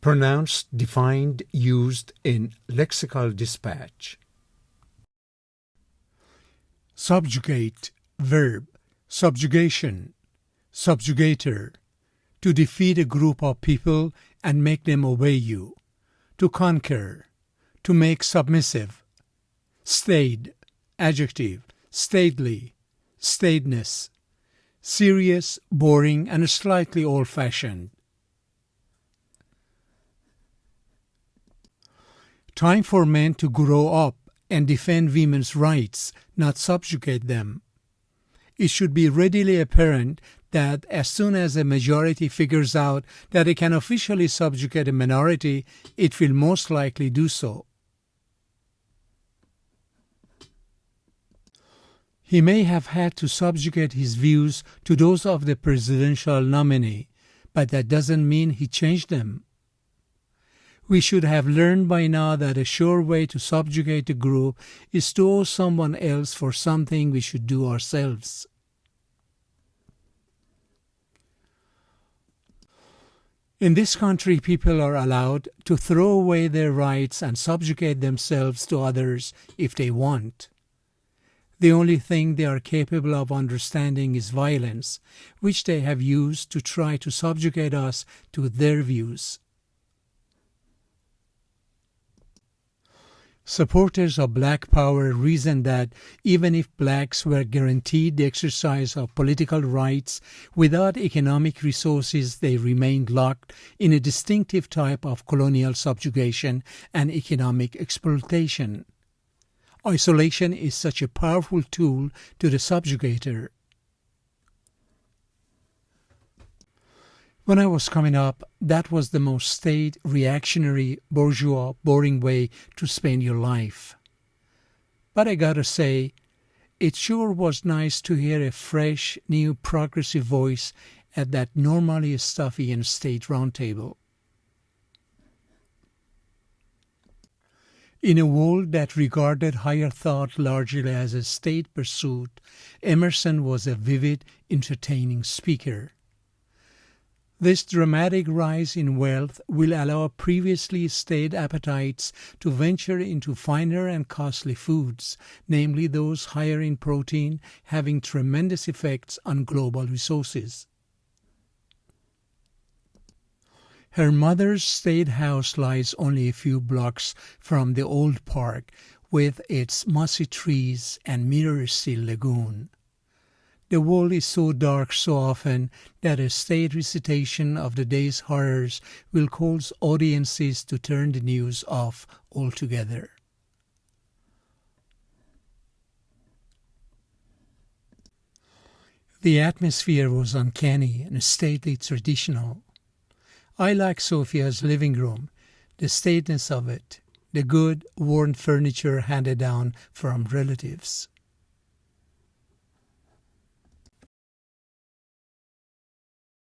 Pronounced, defined, used in lexical dispatch. Subjugate, verb, subjugation, subjugator, to defeat a group of people and make them obey you, to conquer, to make submissive. Staid, adjective, stately, staidness, serious, boring, and slightly old-fashioned. Time for men to grow up and defend women's rights, not subjugate them. It should be readily apparent that as soon as a majority figures out that it can officially subjugate a minority, it will most likely do so. He may have had to subjugate his views to those of the presidential nominee, but that doesn't mean he changed them. We should have learned by now that a sure way to subjugate a group is to owe someone else for something we should do ourselves. In this country, people are allowed to throw away their rights and subjugate themselves to others if they want. The only thing they are capable of understanding is violence, which they have used to try to subjugate us to their views. Supporters of black power reason that even if blacks were guaranteed the exercise of political rights, without economic resources they remained locked in a distinctive type of colonial subjugation and economic exploitation. Isolation is such a powerful tool to the subjugator. When I was coming up, that was the most staid, reactionary, bourgeois, boring way to spend your life. But I gotta say, it sure was nice to hear a fresh, new, progressive voice at that normally stuffy and staid roundtable. In a world that regarded higher thought largely as a state pursuit, Emerson was a vivid, entertaining speaker. This dramatic rise in wealth will allow previously staid appetites to venture into finer and costly foods, namely those higher in protein, having tremendous effects on global resources. Her mother's staid house lies only a few blocks from the old park, with its mossy trees and mirror-still lagoon. The world is so dark so often that a staid recitation of the day's horrors will cause audiences to turn the news off altogether. The atmosphere was uncanny and stately traditional. I like Sophia's living room, the staidness of it, the good, worn furniture handed down from relatives.